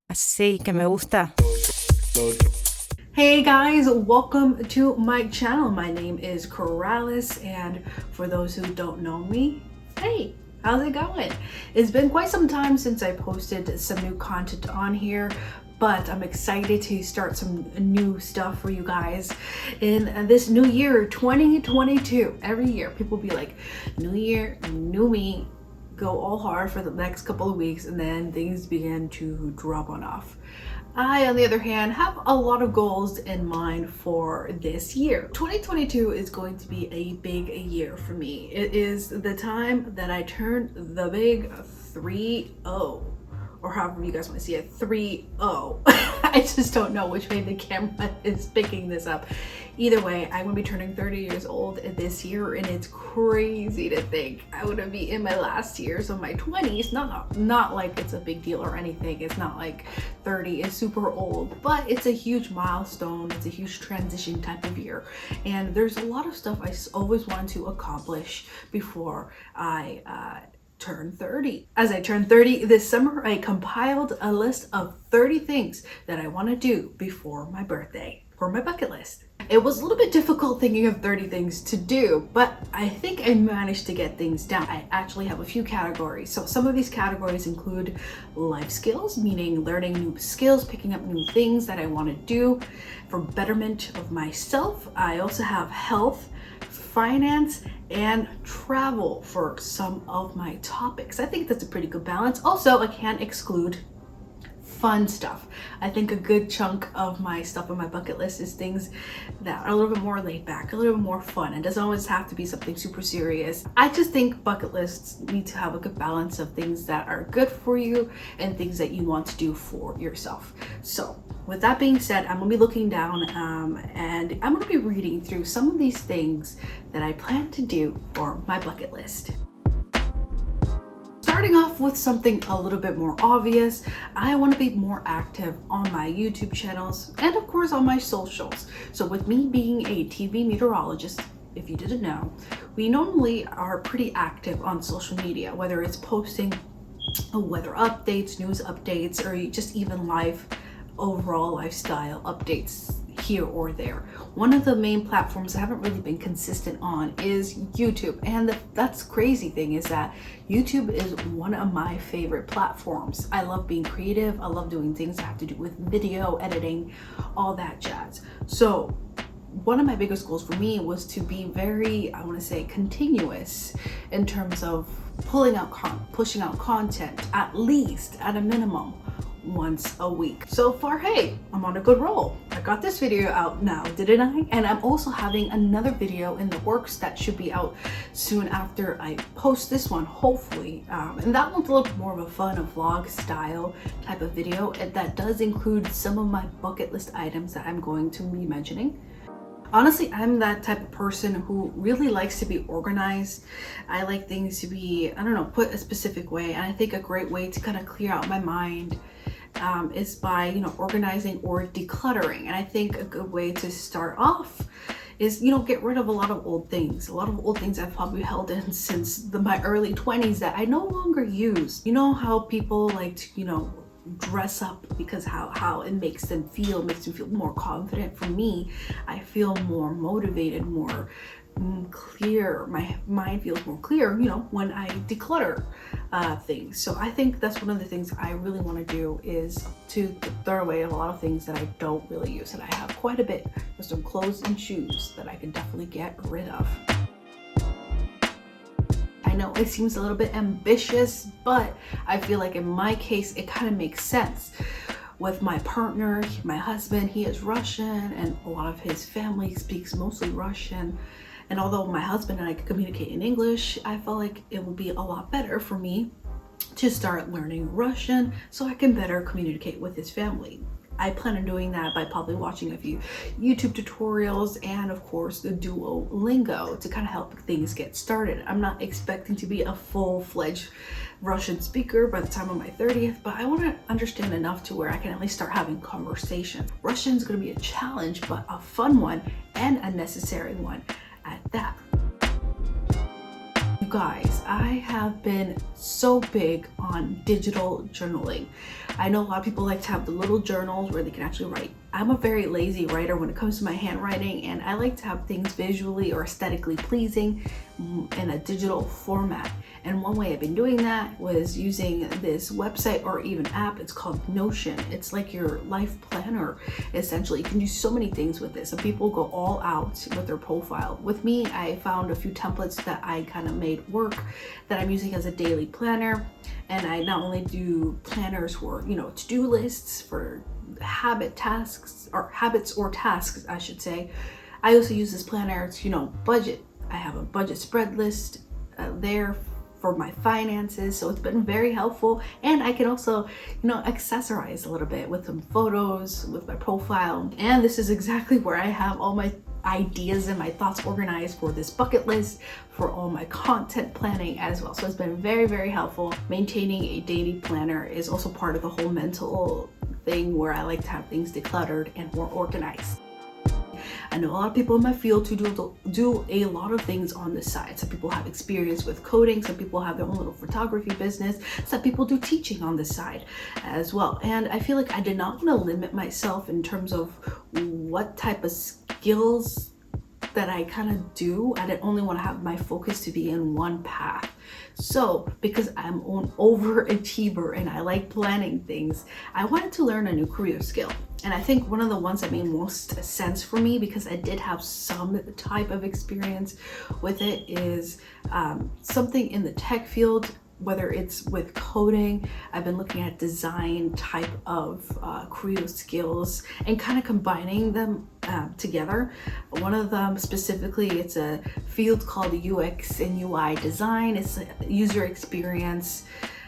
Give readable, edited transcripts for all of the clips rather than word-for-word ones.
Así que me gusta. Hey guys, welcome to my channel. My name is Corrales, and for those who don't know me, hey, how's it going? It's been quite some time since I posted some new content on here, but I'm excited to start some new stuff for you guys in this new year, 2022. Every year, people be like, new year, new me, go all hard for the next couple of weeks, and then things begin to drop on off. I, on the other hand, have a lot of goals in mind for this year. 2022 is going to be a big year for me. It is the time that I turn the big 3-0, or however you guys want to see it, 3-0. I just don't know which way the camera is picking this up. Either way, I'm gonna be turning 30 years old this year, and it's crazy to think I'm gonna be in my last years of my 20s. Not like it's a big deal or anything. It's not like 30 is super old, but it's a huge milestone. It's a huge transition type of year, and there's a lot of stuff I always want to accomplish before I turn 30. As I turned 30 this summer, I compiled a list of 30 things that I want to do before my birthday, for my bucket list. It was a little bit difficult thinking of 30 things to do, but I think I managed to get things down. I actually have a few categories. So some of these categories include life skills, meaning learning new skills, picking up new things that I want to do for betterment of myself. I also have health, finance, and travel for some of my topics. I think that's a pretty good balance. Also, I can't exclude fun stuff. I think a good chunk of my stuff on my bucket list is things that are a little bit more laid back, a little bit more fun. It doesn't always have to be something super serious. I just think bucket lists need to have a good balance of things that are good for you and things that you want to do for yourself. So with that being said, I'm gonna be looking down and I'm gonna be reading through some of these things that I plan to do for my bucket list. Starting off with something a little bit more obvious, I want to be more active on my YouTube channels and of course on my socials. So with me being a TV meteorologist, if you didn't know, we normally are pretty active on social media, whether it's posting weather updates, news updates, or just even overall lifestyle updates here or there. One of the main platforms I haven't really been consistent on is YouTube, and that's crazy thing is that YouTube is one of my favorite platforms. I love being creative. I love doing things that have to do with video editing, all that jazz. So one of my biggest goals for me was to be very, I want to say, continuous in terms of pushing out content, at least at a minimum once a week. So far, hey, I'm on a good roll. I got this video out now, didn't I? And I'm also having another video in the works that should be out soon after I post this one, hopefully. And that one's a little bit more of a fun, a vlog style type of video, and that does include some of my bucket list items that I'm going to be mentioning. Honestly, I'm that type of person who really likes to be organized. I like things to be, I don't know, put a specific way. And I think a great way to kind of clear out my mind is by, organizing or decluttering. And I think a good way to start off is, get rid of a lot of old things. A lot of old things I've probably held in since my early 20s that I no longer use. You know how people like to, dress up because how it makes them feel more confident. For me, I feel more motivated, more clear. My mind feels more clear, when I declutter things. So I think that's one of the things I really want to do is to throw away a lot of things that I don't really use. And I have quite a bit of some clothes and shoes that I can definitely get rid of. I know it seems a little bit ambitious, but I feel like in my case, it kind of makes sense. With my partner, my husband, he is Russian, and a lot of his family speaks mostly Russian. And although my husband and I could communicate in English, I felt like it would be a lot better for me to start learning Russian so I can better communicate with his family. I plan on doing that by probably watching a few YouTube tutorials and of course the Duolingo to kind of help things get started. I'm not expecting to be a full-fledged Russian speaker by the time of my 30th, but I want to understand enough to where I can at least start having conversation. Russian is going to be a challenge, but a fun one and a necessary one at that. You guys, I have been so big on digital journaling. I know a lot of people like to have the little journals where they can actually write. I'm a very lazy writer when it comes to my handwriting, and I like to have things visually or aesthetically pleasing in a digital format. And one way I've been doing that was using this website or even app. It's called Notion. It's like your life planner, essentially. You can do so many things with this. Some people go all out with their profile. With me, I found a few templates that I kind of made work that I'm using as a daily planner. And I not only do planners for, to-do lists, for habits or tasks, I should say. I also use this planner to, budget. I have a budget spread list there for my finances, so it's been very helpful. And I can also accessorize a little bit with some photos with my profile. And this is exactly where I have all my ideas and my thoughts organized for this bucket list, for all my content planning as well. So it's been very, very helpful. Maintaining a daily planner is also part of the whole mental thing where I like to have things decluttered and more organized. I know a lot of people in my field who do a lot of things on the side. Some people have experience with coding, some people have their own little photography business, some people do teaching on the side as well. And I feel like I did not want to limit myself in terms of what type of skills that I kind of do. I didn't only want to have my focus to be in one path. So because I'm an overachiever and I like planning things, I wanted to learn a new career skill. And I think one of the ones that made most sense for me, because I did have some type of experience with it, is something in the tech field. Whether it's with coding, I've been looking at design type of creative skills and kind of combining them together. One of them specifically, it's a field called UX and UI design. It's a user experience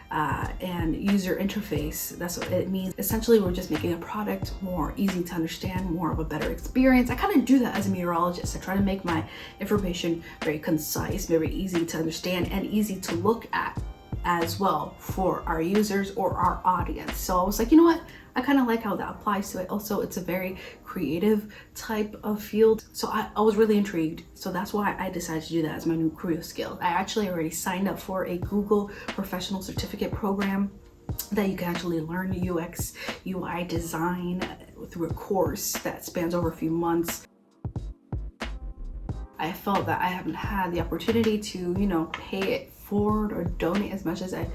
and user interface. That's what it means. Essentially, we're just making a product more easy to understand, more of a better experience. I kind of do that as a meteorologist. I try to make my information very concise, very easy to understand, and easy to look at as well for our users or our audience. So I was like, you know what? I kind of like how that applies to it. Also, it's a very creative type of field. So I was really intrigued. So that's why I decided to do that as my new career skill. I actually already signed up for a Google professional certificate program that you can actually learn UX, UI design through a course that spans over a few months. I felt that I haven't had the opportunity to, pay it forward or donate as much as I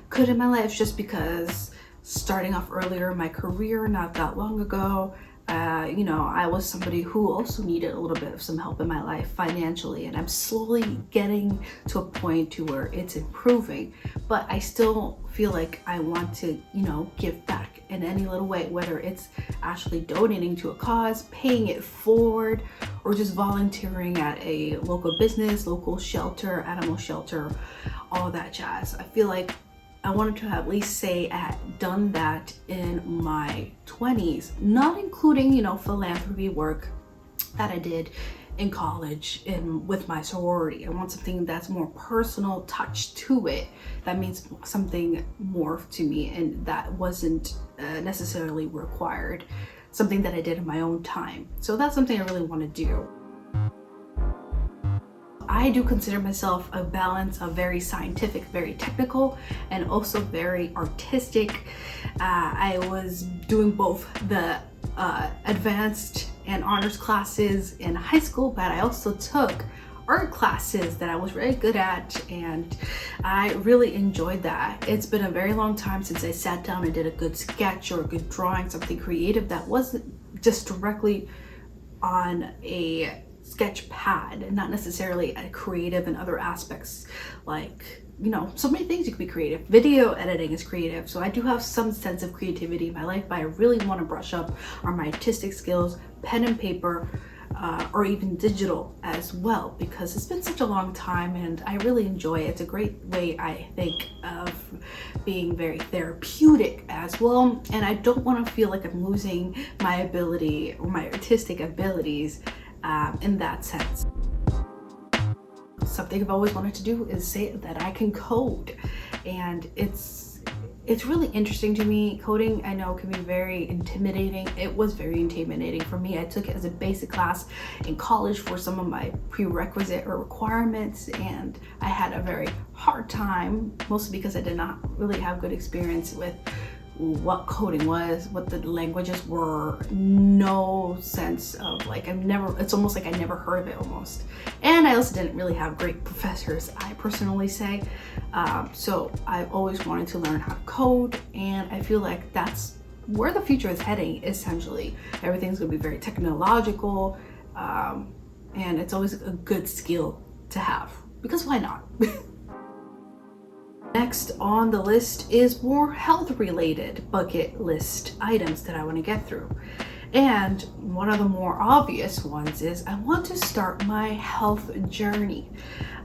could in my life, just because starting off earlier in my career, not that long ago, I was somebody who also needed a little bit of some help in my life financially, and I'm slowly getting to a point to where it's improving, but I still feel like I want to, give back in any little way, whether it's actually donating to a cause, paying it forward, or just volunteering at a local business, local shelter, animal shelter, all that jazz. I feel like I wanted to at least say I had done that in my 20s, not including, philanthropy work that I did in college and with my sorority. I want something that's more personal touch to it, that means something more to me, and that wasn't necessarily required, something that I did in my own time. So that's something I really want to do. I do consider myself a balance of very scientific, very technical, and also very artistic. I was doing both the advanced and honors classes in high school, but I also took art classes that I was very good at, and I really enjoyed that. It's been a very long time since I sat down and did a good sketch or a good drawing, something creative that wasn't just directly on a sketch pad, not necessarily a creative in other aspects, like so many things you can be creative. Video editing is creative, so I do have some sense of creativity in my life, but I really want to brush up on my artistic skills, pen and paper, or even digital as well, because it's been such a long time and I really enjoy it. It's a great way, I think, of being very therapeutic as well, and I don't want to feel like I'm losing my ability or my artistic abilities in that sense. Something I've always wanted to do is say that I can code, and it's it's really interesting to me. Coding, I know, can be very intimidating. It was very intimidating for me. I took it as a basic class in college for some of my prerequisite or requirements, and I had a very hard time, mostly because I did not really have good experience with what coding was, what the languages were. No sense of like, it's almost like I never heard of it almost. And I also didn't really have great professors, I personally say. So I've always wanted to learn how to code, and I feel like that's where the future is heading, essentially. Everything's gonna be very technological, and it's always a good skill to have, because why not? Next on the list is more health-related bucket list items that I want to get through. And one of the more obvious ones is I want to start my health journey.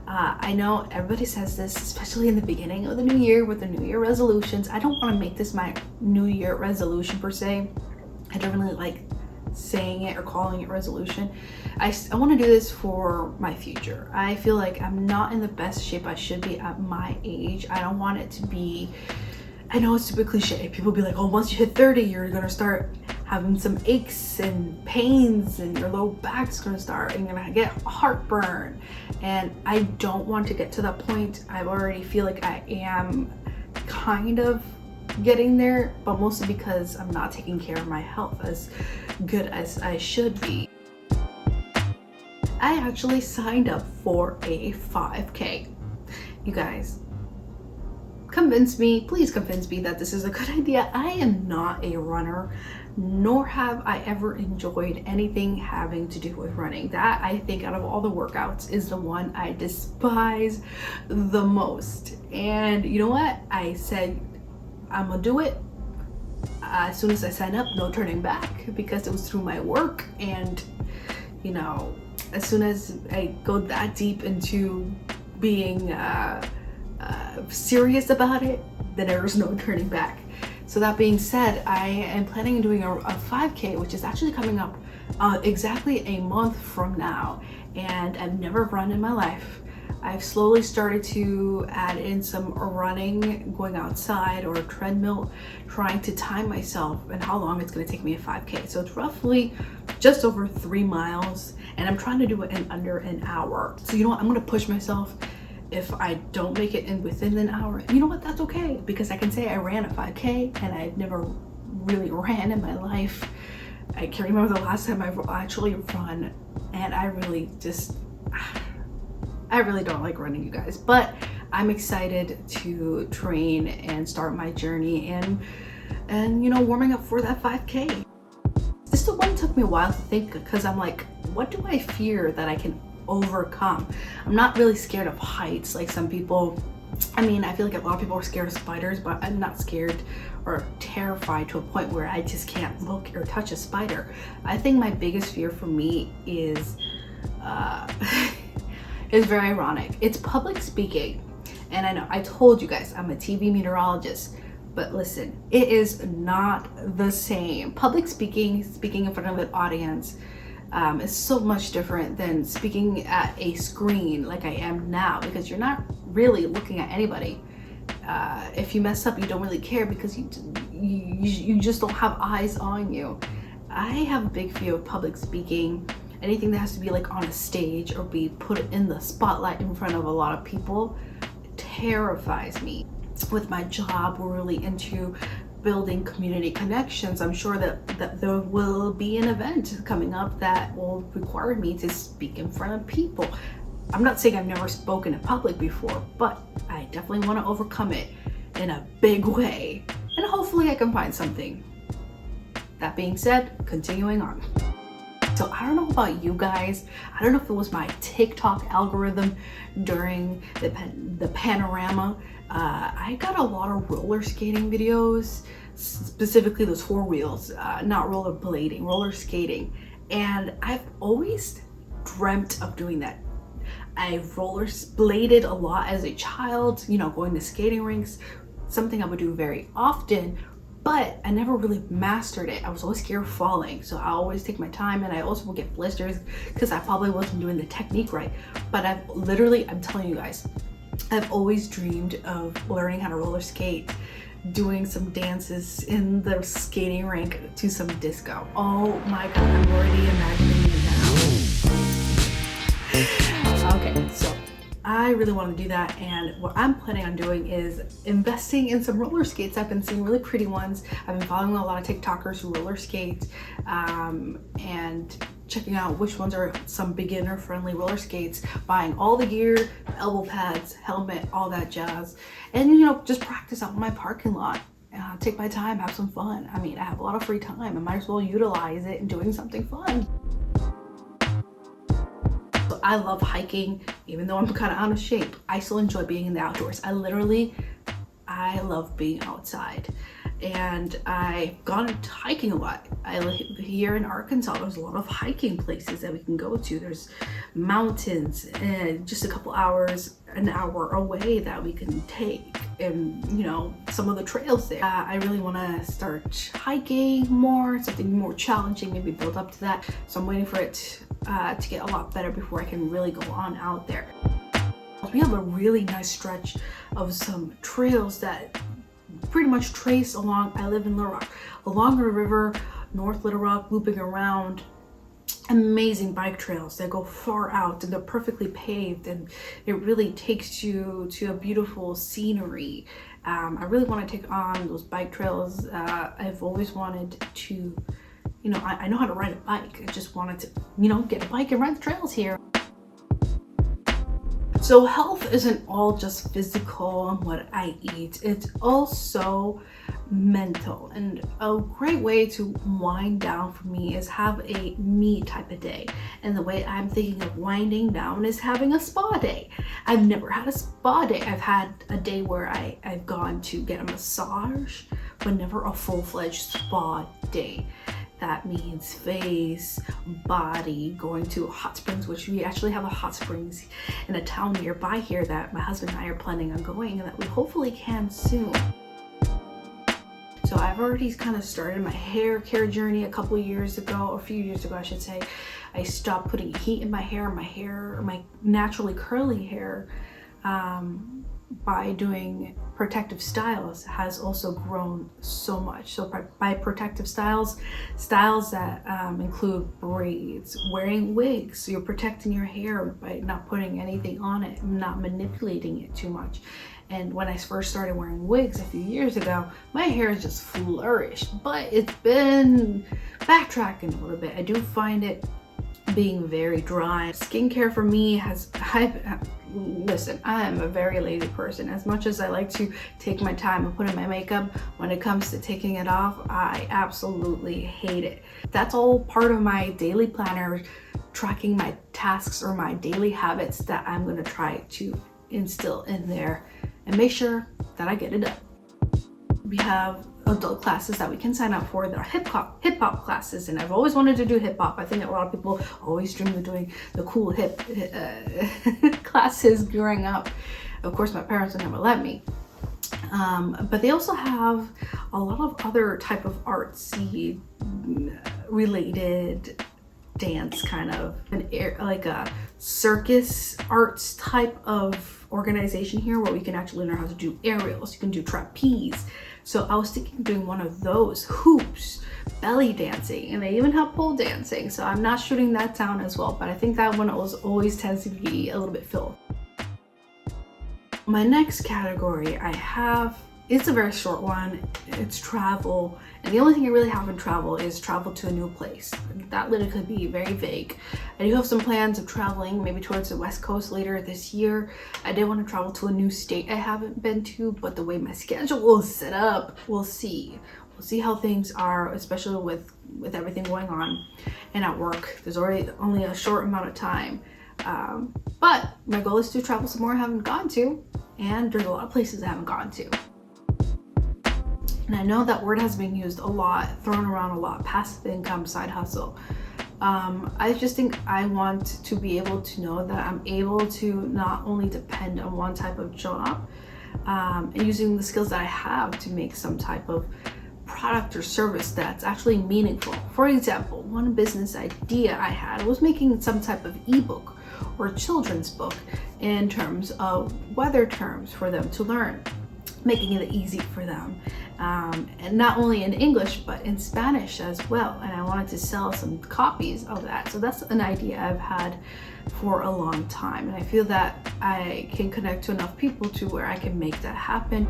I know everybody says this, especially in the beginning of the new year with the New Year resolutions. I don't want to make this my New Year resolution per se. I don't really like saying it or calling it resolution. I want to do this for my future. I feel like I'm not in the best shape I should be at my age. I don't want it to be, I know it's super cliche. People be like, oh, once you hit 30, you're gonna start having some aches and pains, and your low back's gonna start, and you're gonna get heartburn. And I don't want to get to that point. I already feel like I am kind of getting there, but mostly because I'm not taking care of my health as good as I should be. I actually signed up for a 5K. You guys, please convince me that this is a good idea. I am not a runner, nor have I ever enjoyed anything having to do with running. That, I think, out of all the workouts, is the one I despise the most. And you know what? I said I'm gonna do it. As soon as I sign up, no turning back, because it was through my work. And you know, as soon as I go that deep into being serious about it, then there's no turning back. So that being said, I am planning on doing a 5K, which is actually coming up exactly a month from now. And I've never run in my life. I've slowly started to add in some running, going outside, or a treadmill, trying to time myself and how long it's going to take me a 5K. So it's roughly just over 3 miles, and I'm trying to do it in under an hour. So you know what, I'm going to push myself. If I don't make it in within an hour, you know what, that's okay, because I can say I ran a 5K, and I've never really ran in my life. I can't remember the last time I've actually run, and I really don't like running, you guys, but I'm excited to train and start my journey and you know, warming up for that 5K. This one took me a while to think, because I'm like, what do I fear that I can overcome? I'm not really scared of heights like some people. I mean, I feel like a lot of people are scared of spiders, but I'm not scared or terrified to a point where I just can't look or touch a spider. I think my biggest fear for me is is very ironic. It's public speaking. And I know I told you guys I'm a TV meteorologist, but listen, it is not the same. Public speaking in front of an audience is so much different than speaking at a screen like I am now, because you're not really looking at anybody. If you mess up, you don't really care, because you just don't have eyes on you. I have a big fear of public speaking. Anything that has to be like on a stage or be put in the spotlight in front of a lot of people terrifies me. With my job, we're really into building community connections. I'm sure that there will be an event coming up that will require me to speak in front of people. I'm not saying I've never spoken in public before, but I definitely want to overcome it in a big way, and hopefully I can find something. That being said, continuing on. So I don't know about you guys. I don't know if it was my TikTok algorithm during the panorama. I got a lot of roller skating videos, specifically those 4 wheels, not roller blading, roller skating. And I've always dreamt of doing that. I roller bladed a lot as a child, you know, going to skating rinks, something I would do very often. But I never really mastered it. I was always scared of falling, so I always take my time, and I also will get blisters because I probably wasn't doing the technique right. But I'm telling you guys, I've always dreamed of learning how to roller skate. doing some dances in the skating rink to some disco. Oh my god, I'm already imagining it now. Okay, so I really want to do that, and what I'm planning on doing is investing in some roller skates. I've been seeing really pretty ones. I've been following a lot of TikTokers who roller skate, and checking out which ones are some beginner friendly roller skates, buying all the gear, elbow pads, helmet, all that jazz, and just practice out in my parking lot. Take my time, have some fun. I mean, I have a lot of free time. I might as well utilize it in doing something fun. I love hiking, even though I'm kind of out of shape. I still enjoy being in the outdoors. I love being outside, and I've gone hiking a lot. I live here in Arkansas. There's a lot of hiking places that we can go to. There's mountains and just a couple hours, an hour away that we can take, and some of the trails there. I really want to start hiking more, something more challenging, maybe build up to that. So I'm waiting for it to get a lot better before I can really go on out there. We have a really nice stretch of some trails that pretty much trace along, I live in Little Rock, along the river, North Little Rock, looping around. Amazing bike trails that go far out, and they're perfectly paved, and it really takes you to a beautiful scenery. I really want to take on those bike trails. I've always wanted to, I know how to ride a bike. I just wanted to, get a bike and ride the trails here. So health isn't all just physical and what I eat, it's also mental. And a great way to wind down for me is have a me type of day. And the way I'm thinking of winding down is having a spa day. I've never had a spa day. I've had a day where I've gone to get a massage, but never a full-fledged spa day. That means face, body, going to hot springs, which we actually have a hot springs in a town nearby here that my husband and I are planning on going, and that we hopefully can soon. So I've already kind of started my hair care journey a few years ago, I should say. I stopped putting heat in my hair, my naturally curly hair, by doing protective styles has also grown so much. So by protective styles that include braids, wearing wigs, so you're protecting your hair by not putting anything on it, not manipulating it too much. And when I first started wearing wigs a few years ago, my hair just flourished, but it's been backtracking a little bit. I do find it being very dry. Skincare for me listen, I am a very lazy person. As much as I like to take my time and put in my makeup, when it comes to taking it off, I absolutely hate it. That's all part of my daily planner, tracking my tasks or my daily habits that I'm gonna try to instill in there and make sure that I get it done. We have adult classes that we can sign up for that are hip hop classes, and I've always wanted to do hip hop. I think a lot of people always dream of doing the cool hip classes growing up. Of course, my parents would never let me. But they also have a lot of other type of artsy related dance, kind of like a circus arts type of organization here, where we can actually learn how to do aerials. You can do trapeze. So I was thinking of doing one of those, hoops, belly dancing, and they even have pole dancing. So I'm not shooting that down as well, but I think that one always tends to be a little bit filled. My next category I have, it's a very short one. It's travel. And the only thing I really have in travel is travel to a new place. That literally could be very vague. I do have some plans of traveling maybe towards the West Coast later this year. I did want to travel to a new state I haven't been to, but the way my schedule is set up, we'll see. We'll see how things are, especially with everything going on and at work. There's only a short amount of time. But my goal is to travel somewhere I haven't gone to, and there's a lot of places I haven't gone to. And I know that word has been used a lot, thrown around a lot, passive income, side hustle. I just think I want to be able to know that I'm able to not only depend on one type of job, and using the skills that I have to make some type of product or service that's actually meaningful. For example, one business idea I had was making some type of ebook or children's book in terms of weather terms for them to learn. making it easy for them, and not only in English but in Spanish as well. And I wanted to sell some copies of that. So that's an idea I've had for a long time, and I feel that I can connect to enough people to where I can make that happen.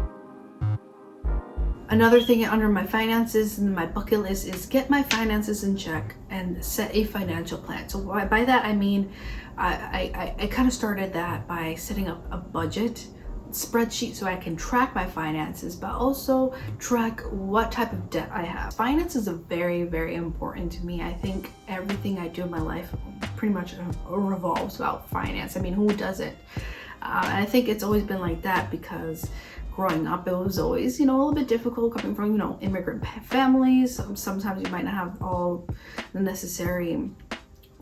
Another thing under my finances and my bucket list is get my finances in check and set a financial plan. So by that I mean I kind of started that by setting up a budget spreadsheet so I can track my finances, but also track what type of debt I have. Finances are very, very important to me. I think everything I do in my life pretty much revolves about finance. I mean, who doesn't? I think it's always been like that because growing up, it was always, a little bit difficult coming from, immigrant families. Sometimes you might not have all the necessary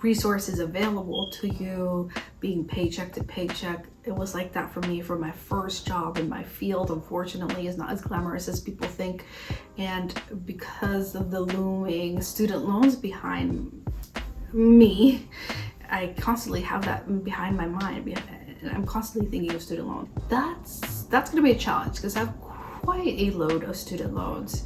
resources available to you, being paycheck to paycheck. It was like that for me for my first job in my field. Unfortunately, is not as glamorous as people think. And because of the looming student loans behind me, I constantly have that behind my mind. And I'm constantly thinking of student loans. That's gonna be a challenge because I have quite a load of student loans.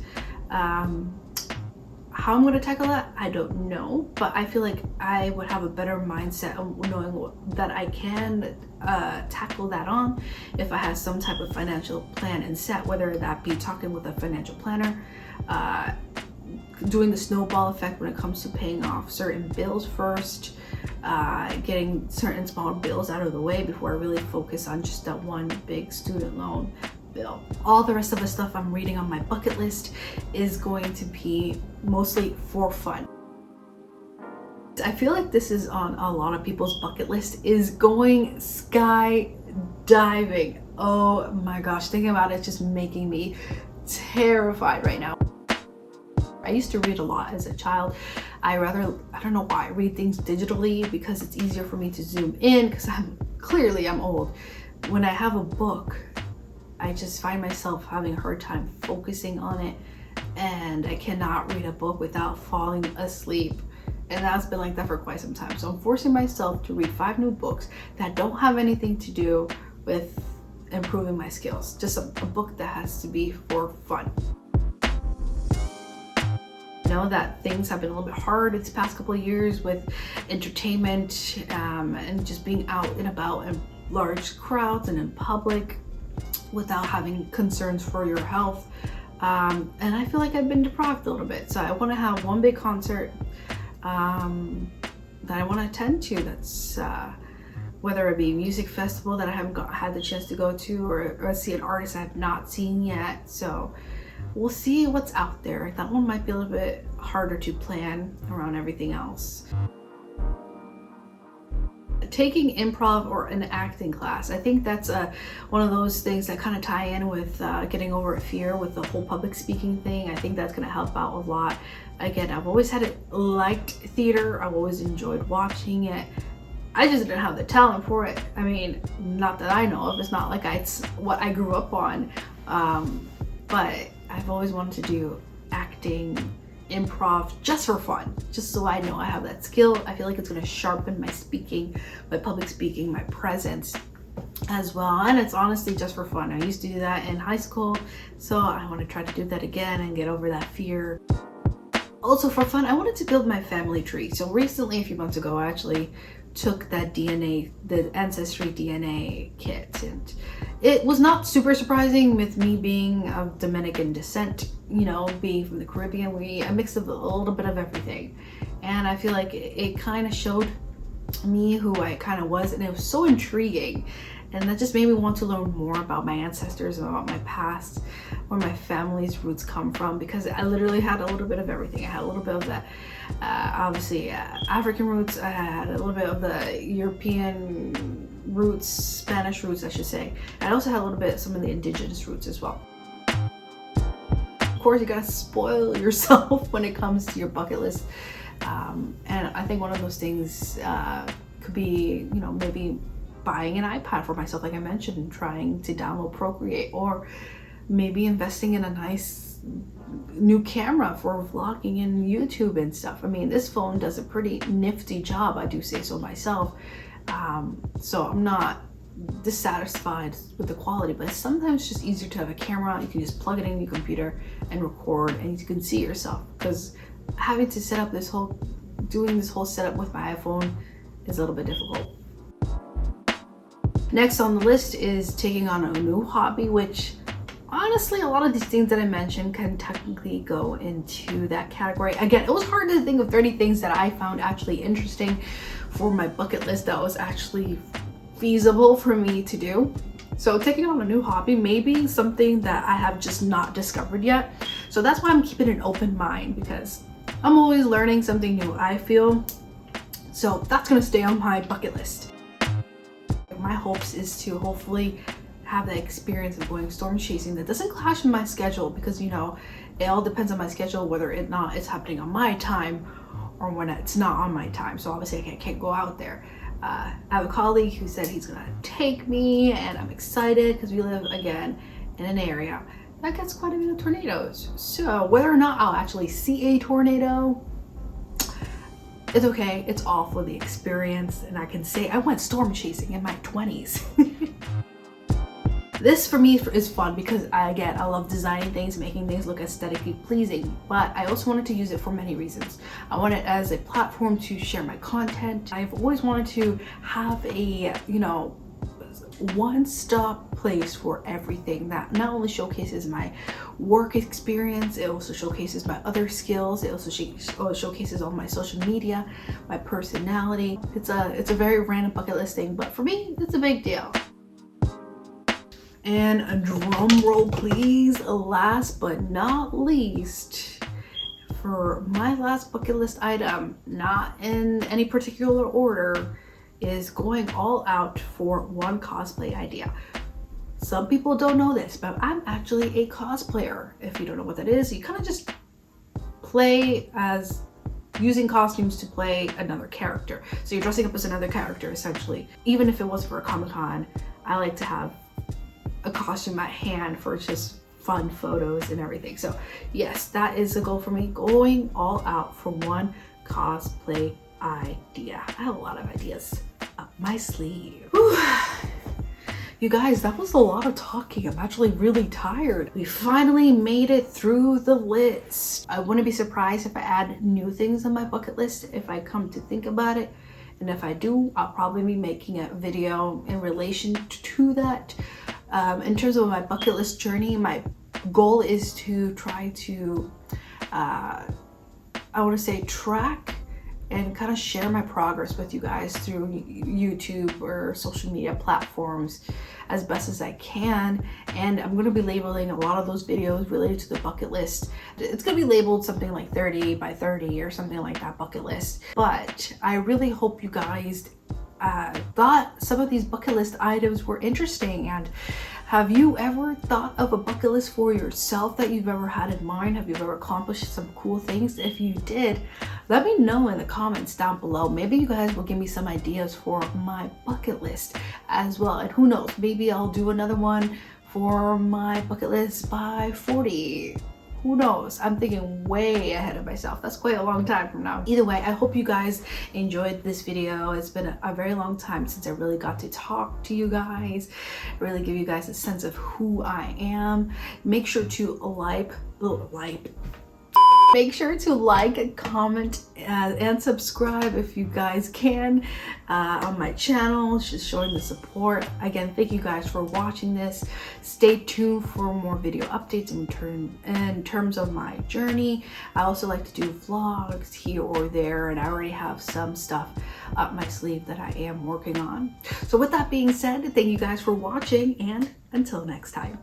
How I'm going to tackle that, I don't know, but I feel like I would have a better mindset of knowing that I can tackle that on if I have some type of financial plan and set, whether that be talking with a financial planner, doing the snowball effect when it comes to paying off certain bills first, getting certain small bills out of the way before I really focus on just that one big student loan bill. All the rest of the stuff I'm reading on my bucket list is going to be mostly for fun. I feel like this is on a lot of people's bucket list, is going skydiving. Oh my gosh, thinking about it just making me terrified right now. I used to read a lot as a child. I don't know why, I read things digitally because it's easier for me to zoom in because I'm old. When I have a book, I just find myself having a hard time focusing on it, and I cannot read a book without falling asleep. And that's been like that for quite some time. So I'm forcing myself to read 5 new books that don't have anything to do with improving my skills. Just a book that has to be for fun. I know that things have been a little bit hard these past couple of years with entertainment and just being out and about in large crowds and in public without having concerns for your health. And I feel like I've been deprived a little bit. So I want to have one big concert that I want to attend to, that's whether it be a music festival that I haven't had the chance to go to, or see an artist I have not seen yet. So we'll see what's out there. That one might be a little bit harder to plan around everything else. Taking improv or an acting class, I think that's one of those things that kind of tie in with getting over fear with the whole public speaking thing. I think that's going to help out a lot. Again, I've always liked theater. I've always enjoyed watching it. I just didn't have the talent for it. I mean, not that I know of. It's not like it's what I grew up on. But I've always wanted to do acting, improv, just for fun, just so I know I have that skill. I feel like it's going to sharpen my speaking, my public speaking, my presence as well. And it's honestly just for fun. I used to do that in high school, so I want to try to do that again and get over that fear. Also for fun, I wanted to build my family tree. So recently, a few months ago, I actually took that the Ancestry DNA kit, and it was not super surprising with me being of Dominican descent, being from the Caribbean. I mixed up a little bit of everything, and I feel like it kind of showed me who I kind of was, and it was so intriguing, and that just made me want to learn more about my ancestors and about my past, where my family's roots come from, because I literally had a little bit of everything. I had a little bit of that obviously African roots. I had a little bit of the European roots, Spanish roots I should say. I also had a little bit of some of the indigenous roots as well. Of course, you gotta spoil yourself when it comes to your bucket list, and I think one of those things could be, maybe buying an iPad for myself, like I mentioned, and trying to download Procreate, or maybe investing in a nice new camera for vlogging and YouTube and stuff. I mean, this phone does a pretty nifty job, I do say so myself. So I'm not dissatisfied with the quality, but sometimes it's just easier to have a camera. You can just plug it in your computer and record, and you can see yourself, because having to set up doing this whole setup with my iPhone is a little bit difficult. Next on the list is taking on a new hobby, which honestly, a lot of these things that I mentioned can technically go into that category. Again, it was hard to think of 30 things that I found actually interesting for my bucket list that was actually feasible for me to do. So taking on a new hobby may be something that I have just not discovered yet. So that's why I'm keeping an open mind, because I'm always learning something new, I feel. So that's gonna stay on my bucket list. My hopes is to hopefully have the experience of going storm chasing that doesn't clash with my schedule, because it all depends on my schedule whether or not it's happening on my time or when it's not on my time. So obviously I can't go out there. I have a colleague who said he's gonna take me, and I'm excited because we live again in an area that gets quite a bit of tornadoes. So whether or not I'll actually see a tornado, it's okay. It's all for the experience, and I can say I went storm chasing in my 20s. This for me is fun because I love designing things, making things look aesthetically pleasing, but I also wanted to use it for many reasons. I want it as a platform to share my content. I've always wanted to have a, one-stop place for everything that not only showcases my work experience, it also showcases my other skills, it also showcases all my social media, my personality. It's a very random bucket list thing, but for me, it's a big deal. And a drum roll please, last but not least, for my last bucket list item, not in any particular order, is going all out for one cosplay idea. Some people don't know this, but I'm actually a cosplayer. If you don't know what that is, you kind of just play as using costumes to play another character. So you're dressing up as another character essentially. Even if it was for a Comic-Con, I like to have a costume at hand for just fun photos and everything. So yes, that is the goal for me, going all out for one cosplay idea. I have a lot of ideas up my sleeve. Whew. You guys, that was a lot of talking. I'm actually really tired. We finally made it through the list. I wouldn't be surprised if I add new things on my bucket list if I come to think about it. And if I do, I'll probably be making a video in relation to that. In terms of my bucket list journey, my goal is to try to, track and kind of share my progress with you guys through YouTube or social media platforms as best as I can. And I'm going to be labeling a lot of those videos related to the bucket list. It's going to be labeled something like 30 by 30 or something like that bucket list. But I really hope you guys thought some of these bucket list items were interesting. And have you ever thought of a bucket list for yourself that you've ever had in mind? Have you ever accomplished some cool things? If you did, let me know in the comments down below. Maybe you guys will give me some ideas for my bucket list as well. And who knows, maybe I'll do another one for my bucket list by 40. Who knows? I'm thinking way ahead of myself. That's quite a long time from now. Either way, I hope you guys enjoyed this video. It's been a very long time since I really got to talk to you guys, really give you guys a sense of who I am. Make sure to make sure to like, comment, and subscribe if you guys can on my channel, just showing the support. Again, thank you guys for watching this. Stay tuned for more video updates in terms of my journey. I also like to do vlogs here or there, and I already have some stuff up my sleeve that I am working on. So with that being said, thank you guys for watching, and until next time.